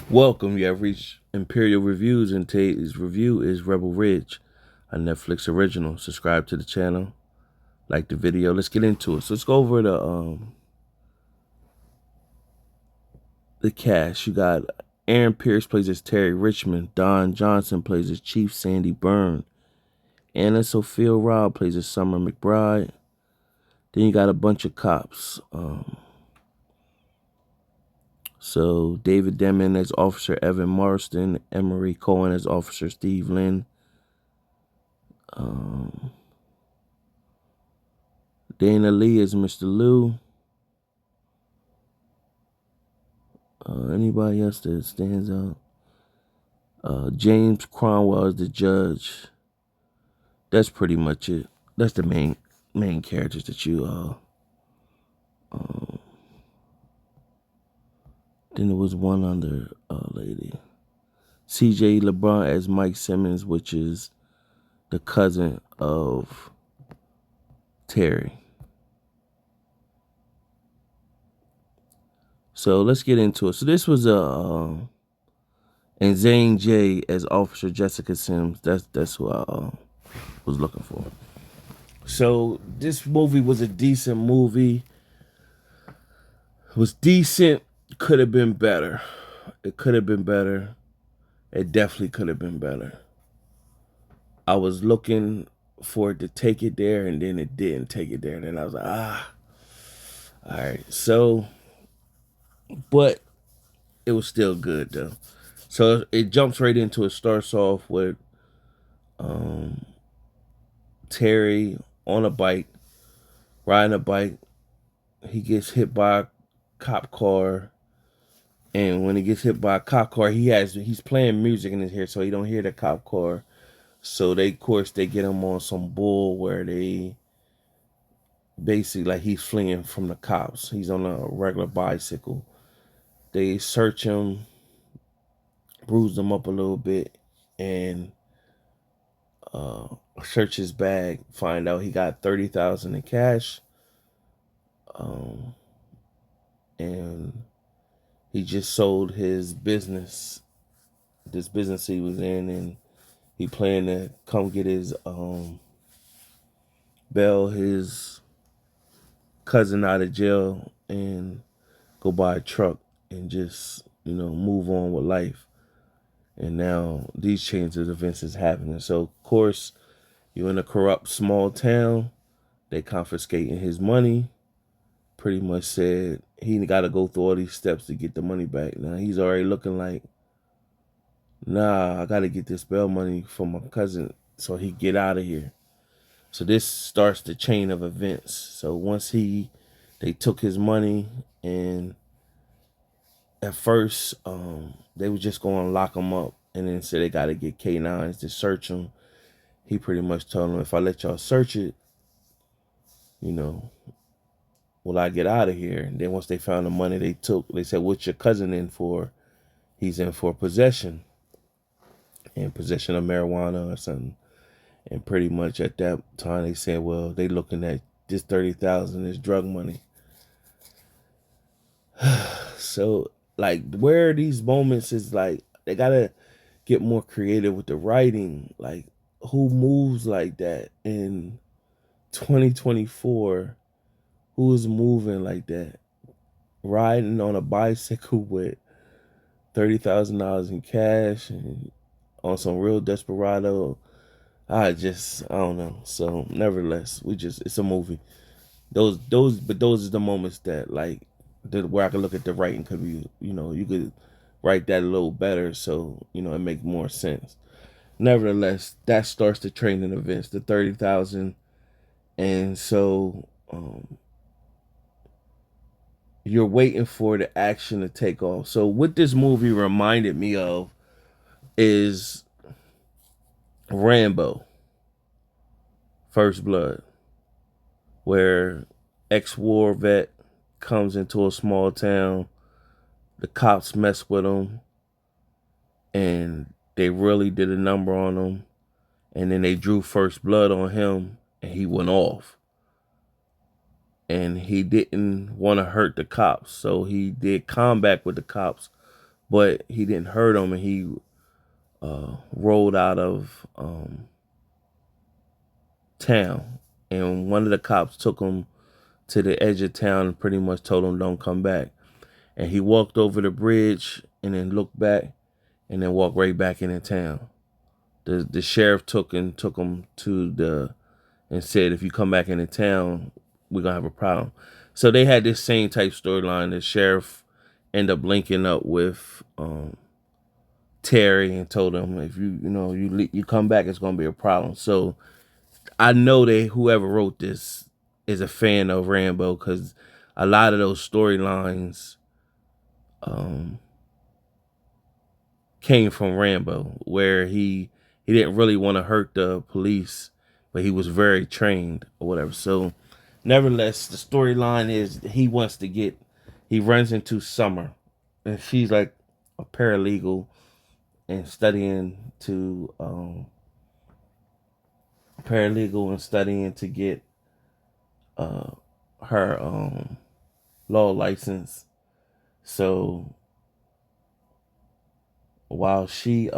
Welcome, you have reached Imperial Reviews, and today's review is Rebel Ridge, a Netflix original. Subscribe to the channel, like the video. Let's get into it. So let's go over the cast. You got Aaron Pierce plays as Terry Richmond, Don Johnson plays as Chief Sandy Byrne, Anna Sophia Robb plays as Summer McBride. Then you got a bunch of cops. So David Deming as Officer Evan Marston, Emery Cohen as Officer Steve Lynn, Dana Lee as Mr. Lou. Anybody else that stands out? James Cromwell as the judge. That's pretty much it. That's the main characters that you then there was one other lady. CJ LeBron as Mike Simmons, which is the cousin of Terry. So let's get into it. So this was and Zane J as Officer Jessica Sims. That's who I was looking for. So this movie was a decent movie. It was decent. Could have been better. It could have been better. It definitely could have been better. I was looking for it to take it there, and then it didn't take it there. And then I was like, all right. So, but it was still good though. So it jumps right into it. Starts off with Terry on a bike, riding a bike. He gets hit by a cop car. And when he gets hit by a cop car, he's playing music in his ear, so he don't hear the cop car. So they get him on some bull where they basically like he's fleeing from the cops. He's on a regular bicycle. They search him, bruise him up a little bit, and search his bag. Find out he got $30,000 in cash, and he just sold his business, this business he was in, and he planned to come get his bail his cousin out of jail and go buy a truck and just, move on with life. And now these chains of events is happening. So of course, you're in a corrupt small town. They confiscating his money. Pretty much said he got to go through all these steps to get the money back. Now he's already looking like, nah, I got to get this bail money from my cousin so he get out of here. So this starts the chain of events. So once they took his money, and at first they were just going to lock him up, and then said they got to get K9s to search him. He pretty much told them, if I let y'all search it, will I get out of here? And then once they found the money they took, they said, what's your cousin in for? He's in for possession, and possession of marijuana or something. And pretty much at that time they said, well, they looking at this 30,000 is drug money. So like where these moments is like they gotta get more creative with the writing. Like who moves like that in 2024? Who is moving like that? Riding on a bicycle with $30,000 in cash and on some real desperado. I don't know. So nevertheless, it's a movie. Those are the moments that like where I could look at the writing could be, you could write that a little better so, it makes more sense. Nevertheless, that starts the training events, the 30,000. And so you're waiting for the action to take off. So what this movie reminded me of is Rambo, First Blood, where ex-war vet comes into a small town. The cops mess with him, and they really did a number on him. And then they drew first blood on him, and he went off. And he didn't want to hurt the cops, so he did combat with the cops, but he didn't hurt him, and he rolled out of town. And one of the cops took him to the edge of town and pretty much told him don't come back. And he walked over the bridge and then looked back and then walked right back into town. The sheriff took him to the and said, if you come back into town, we're gonna have a problem. So they had this same type storyline. The sheriff ended up linking up with Terry and told him, if you come back, it's gonna be a problem. So I know that whoever wrote this is a fan of Rambo, because a lot of those storylines um, came from Rambo, where he didn't really want to hurt the police, but he was very trained or whatever. So, nevertheless, the storyline is he runs into Summer, and she's like a paralegal and studying to get uh, her law license. So while she's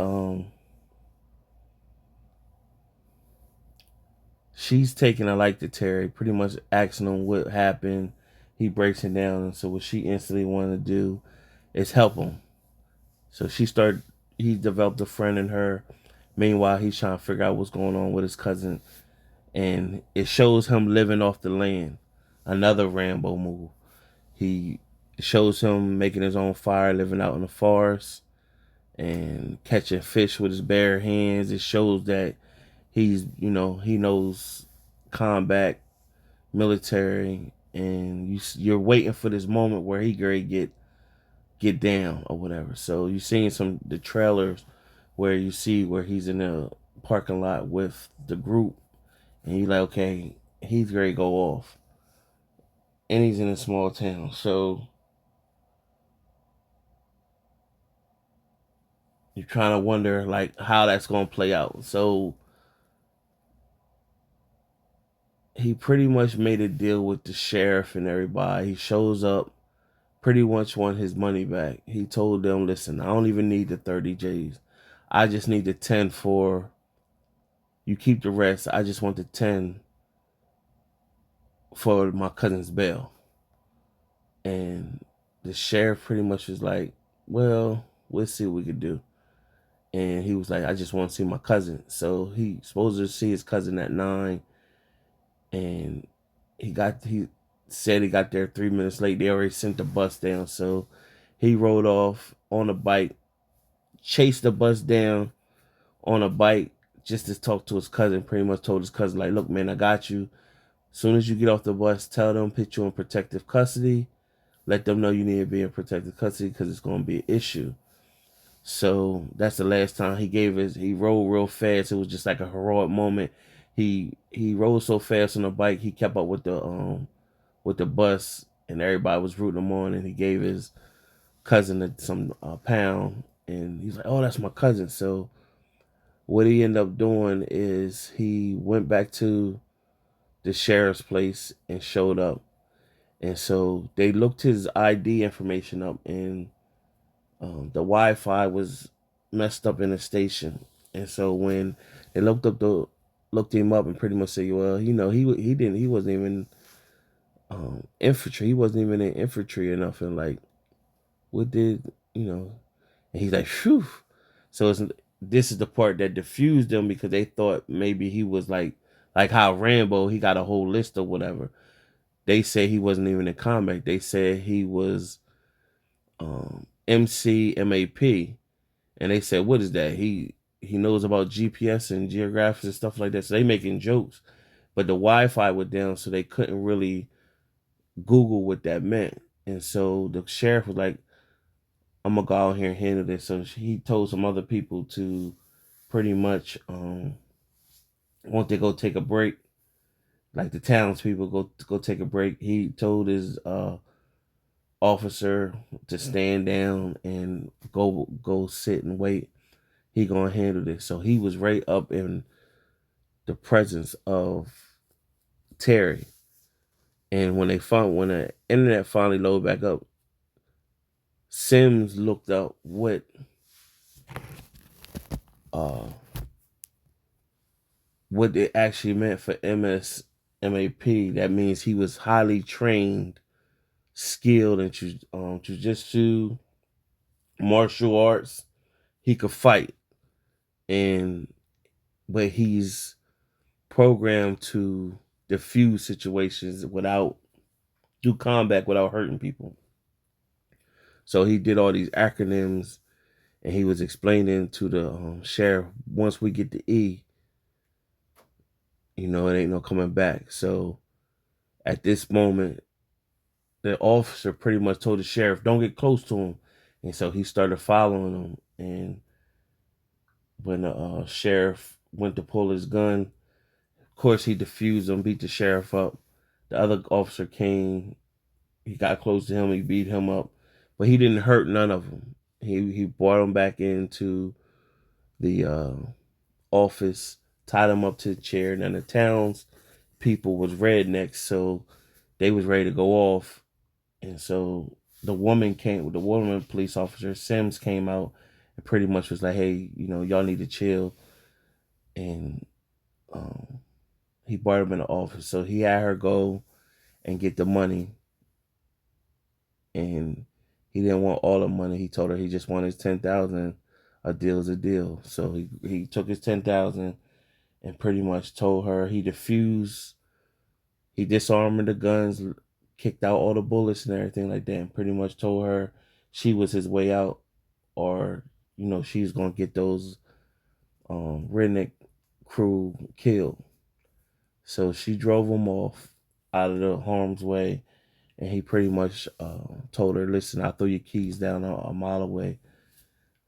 taking a like to Terry, pretty much asking him what happened, he breaks it down, and so what she instantly wanted to do is help him. So he developed a friend in her. Meanwhile, he's trying to figure out what's going on with his cousin, and it shows him living off the land. Another Rambo move. He shows him making his own fire, living out in the forest, and catching fish with his bare hands. It shows that he knows combat, military, and you're waiting for this moment where he gonna get down or whatever. So you're seeing the trailers where you see where he's in the parking lot with the group, and you're like, okay, he's ready to go off, and he's in a small town. So you're trying to wonder like how that's gonna play out. So he pretty much made a deal with the sheriff and everybody. He shows up, pretty much want his money back. He told them, listen, I don't even need the 30 J's. I just need the 10 for you, keep the rest. I just want the 10 for my cousin's bail. And the sheriff pretty much was like, well, we'll see what we could do. And he was like, I just want to see my cousin. So he supposed to see his cousin at 9, and he said he got there 3 minutes late. They already sent the bus down, so he rode off on a bike, chased the bus down on a bike just to talk to his cousin. Pretty much told his cousin, like, look, man, I got you. As soon as you get off the bus, tell them put you in protective custody. Let them know you need to be in protective custody because it's going to be an issue. So that's the last time he rode real fast. It was just like a heroic moment. He rode so fast on the bike, he kept up with the bus, and everybody was rooting him on, and he gave his cousin some pound, and he's like, oh, that's my cousin. So what he ended up doing is he went back to the sheriff's place and showed up. And so they looked his ID information up, and the Wi-Fi was messed up in the station. And so when they looked him up and pretty much said, well, he wasn't even infantry. He wasn't even in infantry or nothing. Like, what did you know? And he's like, phew. So this is the part that diffused them, because they thought maybe he was like how Rambo, he got a whole list or whatever. They said he wasn't even in combat. They said he was MCMAP, and they said, what is that? He knows about GPS and geographics and stuff like that. So they making jokes, but the Wi-Fi was down, so they couldn't really Google what that meant. And so the sheriff was like, I'm gonna go out here and handle this. So he told some other people to pretty much want to go take a break, like the townspeople go take a break. He told his officer to stand down and go sit and wait. He gonna handle this. So he was right up in the presence of Terry. And when the internet finally loaded back up, Sims looked up uh what it actually meant for MSMAP. That means he was highly trained, skilled in jujitsu, martial arts. He could fight, and but he's programmed to diffuse situations without do combat without hurting people. So he did all these acronyms, and he was explaining to the sheriff, once we get to E, it ain't no coming back. So at this moment, the officer pretty much told the sheriff, don't get close to him. And so he started following him. And when the sheriff went to pull his gun, of course he defused him, beat the sheriff up. The other officer came, he got close to him, he beat him up, but he didn't hurt none of them. He brought him back into the office, tied him up to the chair. Now the town's people was rednecks, so they was ready to go off. And so the woman police officer, Sims, came out and pretty much was like, hey, y'all need to chill. And he brought him in the office. So he had her go and get the money. And he didn't want all the money. He told her he just wanted his 10,000. A deal's a deal. So he took his 10,000 and pretty much told her he disarmed the guns, kicked out all the bullets and everything like that, and pretty much told her she was his way out, or she's gonna get those redneck crew killed. So she drove him off out of the harm's way, and he pretty much told her, "Listen, I'll throw your keys down a mile away."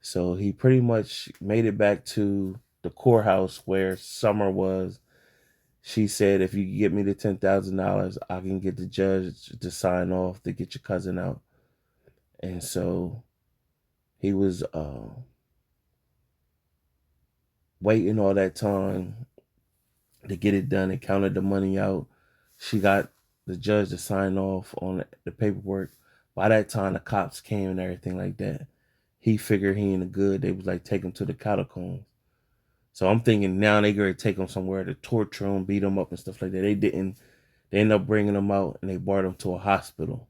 So he pretty much made it back to the courthouse where Summer was. She said, if you get me the $10,000, I can get the judge to sign off to get your cousin out. And so he was waiting all that time to get it done and counted the money out. She got the judge to sign off on the paperwork. By that time, the cops came and everything like that. He figured he ain't a good. They was like, take him to the catacombs. So I'm thinking now they going to take him somewhere to torture him, beat him up and stuff like that. They didn't. They ended up bringing him out and they brought him to a hospital.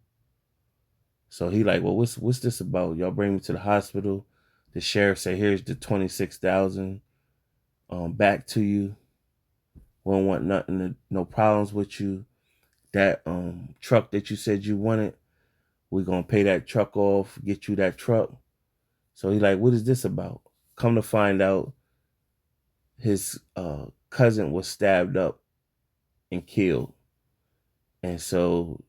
So he like, well, what's this about? Y'all bring me to the hospital. The sheriff said, here's the 26,000 back to you. We don't want nothing, no problems with you. That truck that you said you wanted, we're gonna pay that truck off, get you that truck. So he like, what is this about? Come to find out, his cousin was stabbed up and killed. And so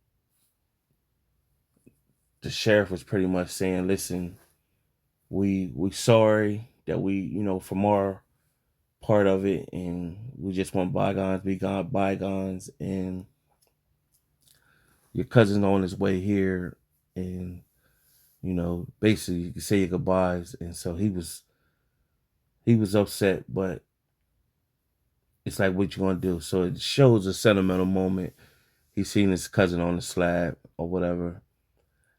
the sheriff was pretty much saying, listen, we sorry that we, from our part of it, and we just want bygones be gone bygones, and your cousin's on his way here, and basically you can say your goodbyes. And so he was upset, but it's like, what you gonna do? So it shows a sentimental moment. He's seen his cousin on the slab or whatever.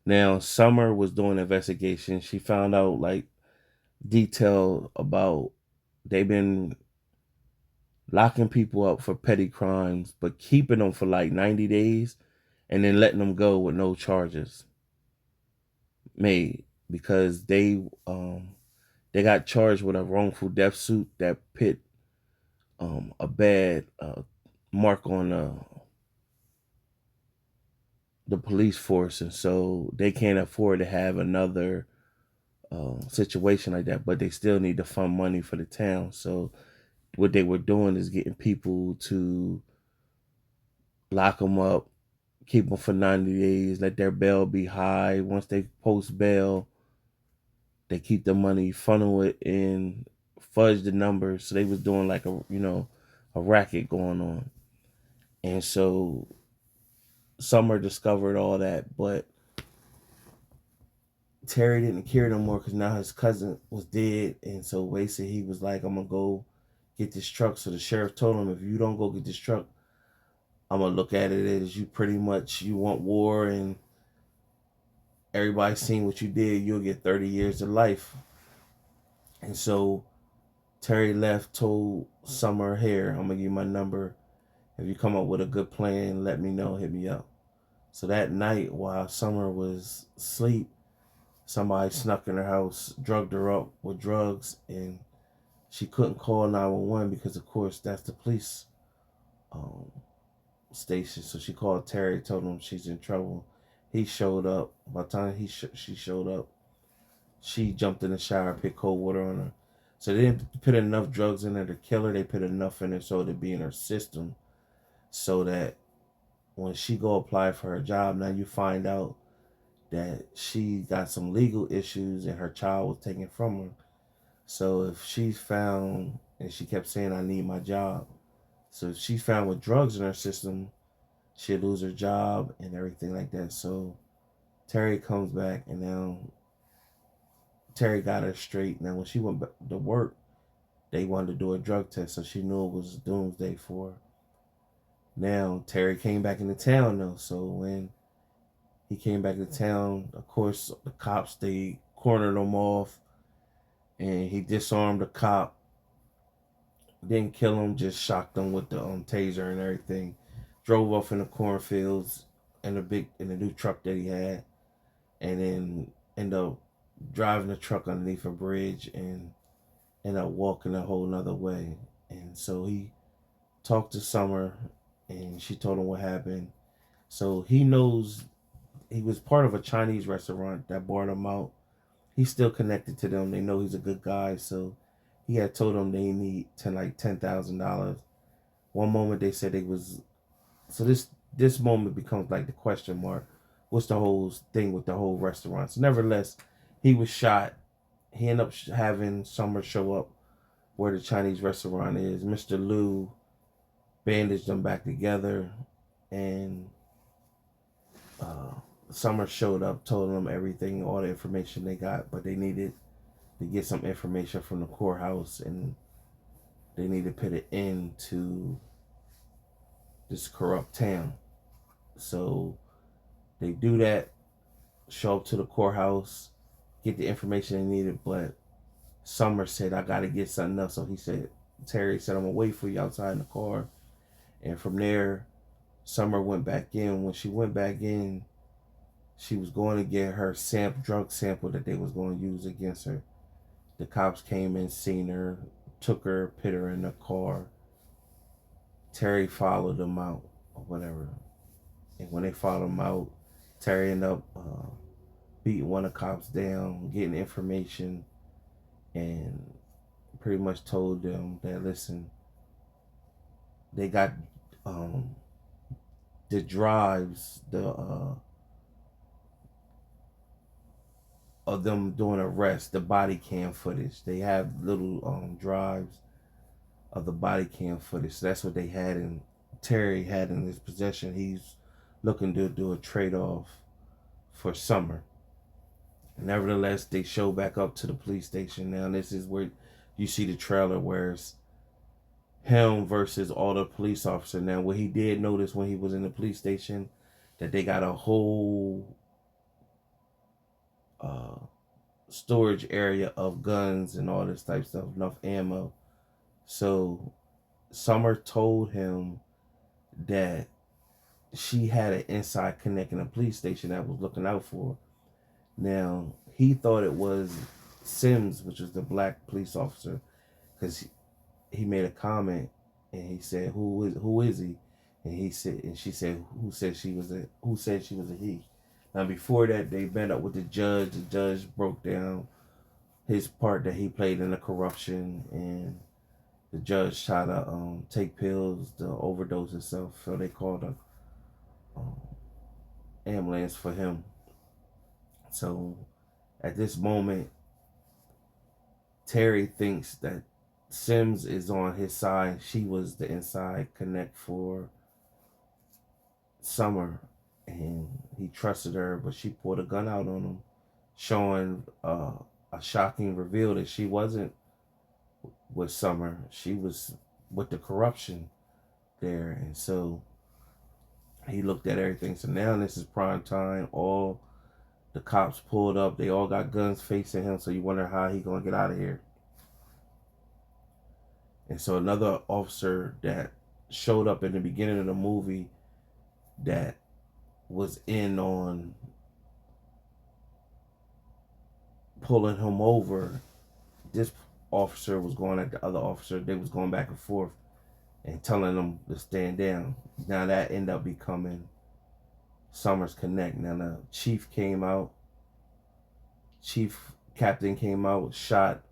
Now Summer was doing an investigation. She found out like detail about they've been locking people up for petty crimes, but keeping them for like 90 days and then letting them go with no charges made, because they got charged with a wrongful death suit that put a bad mark on the police force, and so they can't afford to have another situation like that. But they still need to fund money for the town. So what they were doing is getting people to lock them up, keep them for 90 days, let their bail be high. Once they post bail, they keep the money, funnel it in, fudge the numbers. So they was doing like a racket going on. And so Summer discovered all that, but Terry didn't care no more because now his cousin was dead. And so basically he was like, I'm gonna go get this truck. So the sheriff told him, if you don't go get this truck, I'm gonna look at it as you pretty much you want war and everybody's seen what you did. You'll get 30 years of life. And so Terry left, told Summer, here, I'm going to give you my number. If you come up with a good plan, let me know, hit me up. So that night, while Summer was asleep, somebody snuck in her house, drugged her up with drugs, and she couldn't call 911 because, of course, that's the police um, station. So she called Terry, told him she's in trouble. He showed up. By the time she showed up, she jumped in the shower, put cold water on her. So they didn't put enough drugs in her to kill her. They put enough in her so it'd be in her system, so that when she go apply for her job, now you find out that she got some legal issues and her child was taken from her. So if she's found, and she kept saying, I need my job. So if she's found with drugs in her system, she'll lose her job and everything like that. So Terry comes back, and now Terry got her straight. Now when she went back to work, they wanted to do a drug test, so she knew it was doomsday for her. Now Terry came back into town though, so when he came back to town, of course the cops, they cornered him off, and he disarmed the cop. Didn't kill him, just shocked him with the taser and everything. Drove off in the cornfields in the new truck that he had, and then ended up driving the truck underneath a bridge and ended up walking a whole nother way. And so he talked to Summer, and she told him what happened. So he knows he was part of a Chinese restaurant that bought him out. He's still connected to them. They know he's a good guy, so he had told them they need $10,000. One moment they said they was, so this moment becomes like the question mark. What's the whole thing with the whole restaurant? So nevertheless, he was shot. He ended up having Summer show up where the Chinese restaurant is. Mr. Liu bandaged them back together, and Summer showed up, told them everything, all the information they got, but they needed to get some information from the courthouse, and they need to put it into this corrupt town. So they do that, show up to the courthouse, get the information they needed, but Summer said, I got to get something else. So he said, Terry said, I'm going to wait for you outside in the car. And from there, Summer went back in. When she went back in, she was going to get her drug sample that they was going to use against her. The cops came in, seen her, took her, put her in the car. Terry followed them out or whatever. And when they followed him out, Terry ended up beating one of the cops down, getting information, and pretty much told them that, listen, they got the drives, of them doing arrests, the body cam footage. They have little drives of the body cam footage. So that's what they had, and Terry had in his possession. He's looking to do a trade-off for Summer. Nevertheless, they show back up to the police station. Now this is where you see the trailer where it's him versus all the police officers. Now what he did notice when he was in the police station, that they got a whole storage area of guns and all this type of stuff, enough ammo. So Summer told him that she had an inside connect in a police station that was looking out for her. Now he thought it was Sims, which was the black police officer, because he made a comment and he said, who is he? And she said, who said she was a he? Now before that, they met up with the judge. The judge broke down his part that he played in the corruption, and the judge tried to take pills to overdose himself, so they called a ambulance for him. So at this moment, Terry thinks that Sims is on his side. She was the inside connect for Summer, and he trusted her, but she pulled a gun out on him, showing a shocking reveal that she wasn't with Summer. She was with the corruption there. And so he looked at everything. So now this is prime time. All The cops pulled up. They all got guns facing him, so you wonder how he gonna get out of here. And so another officer that showed up in the beginning of the movie that was in on pulling him over, this officer was going at the other officer. They was going back and forth and telling them to stand down. Now that ended up becoming Summers Connect. Now the chief came out. Chief captain came out, shot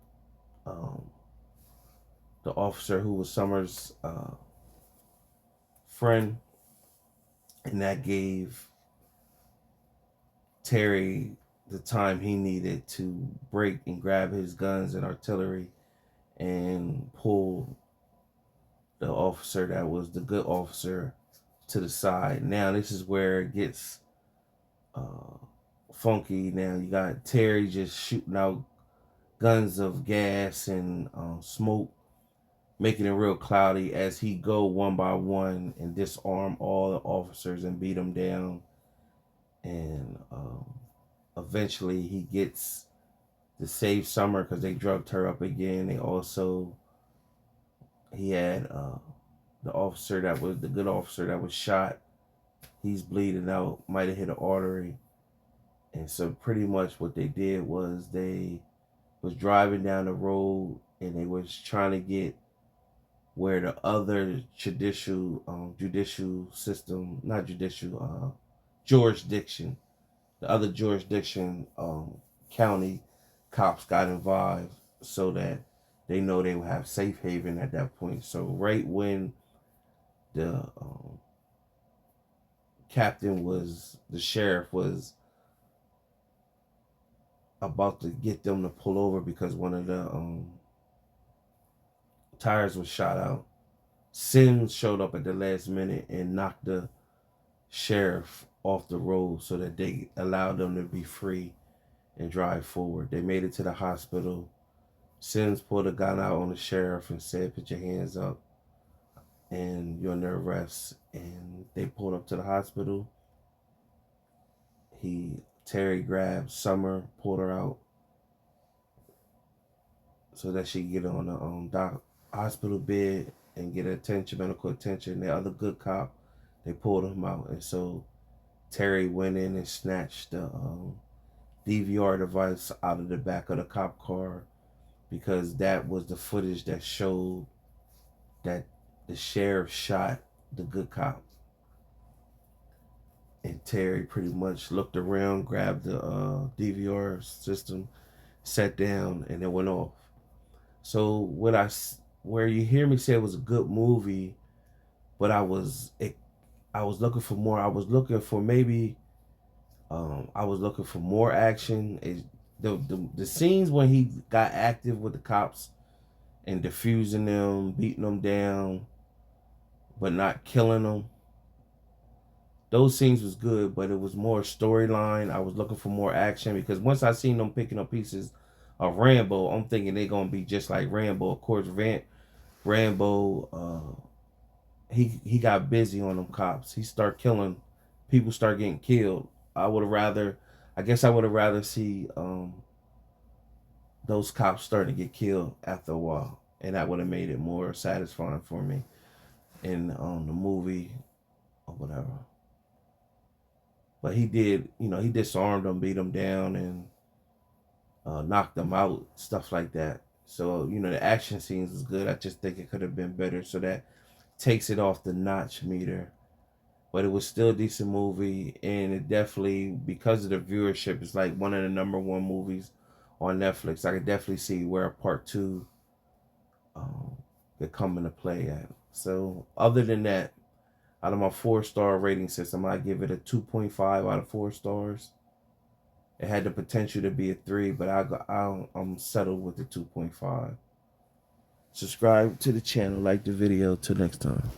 the officer who was Summers' friend, and that gave Terry the time he needed to break and grab his guns and artillery and pull the officer that was the good officer to the side. Now this is where it gets funky. Now you got Terry just shooting out guns of gas and smoke, making it real cloudy as he go one by one and disarm all the officers and beat them down. And eventually he gets to save Summer because they drugged her up again. They also, he had the officer that was the good officer that was shot. He's bleeding out, might have hit an artery. And so pretty much what they did was they was driving down the road and they was trying to get where the other jurisdiction, the other jurisdiction county cops got involved so that they know they would have safe haven at that point. So right when the the sheriff was about to get them to pull over because one of the tires was shot out, Sims showed up at the last minute and knocked the sheriff off the road so that they allowed them to be free and drive forward. They made it to the hospital. Sims pulled a gun out on the sheriff and said, "Put your hands up and you're under arrest." And they pulled up to the hospital. Terry grabbed Summer, pulled her out so that she could get on the hospital bed and get medical attention. The other good cop, they pulled him out. And so Terry went in and snatched the DVR device out of the back of the cop car because that was the footage that showed that the sheriff shot the good cop. And Terry pretty much looked around, grabbed the DVR system, sat down, and it went off. So where you hear me say it was a good movie, but I was looking for more. I was looking for more action. The scenes when he got active with the cops and diffusing them, beating them down, but not killing them. Those scenes was good, but it was more storyline. I was looking for more action because once I seen them picking up pieces of Rambo, I'm thinking they're gonna be just like Rambo. Of course, Rambo, he got busy on them cops. He start killing people, start getting killed. I guess I would have rather see those cops starting to get killed after a while, and that would have made it more satisfying for me in the movie or whatever. But he disarmed them, beat them down, and knocked them out, stuff like that. So, the action scenes is good. I just think it could have been better. So that takes it off the notch meter. But it was still a decent movie. And it definitely, because of the viewership, it's like one of the #1 movies on Netflix. I could definitely see where a part 2 could come into play at. So, other than that, out of my 4-star rating system, I give it a 2.5 out of 4 stars. It had the potential to be a 3, but I'm settled with the 2.5. Subscribe to the channel, like the video. Till next time.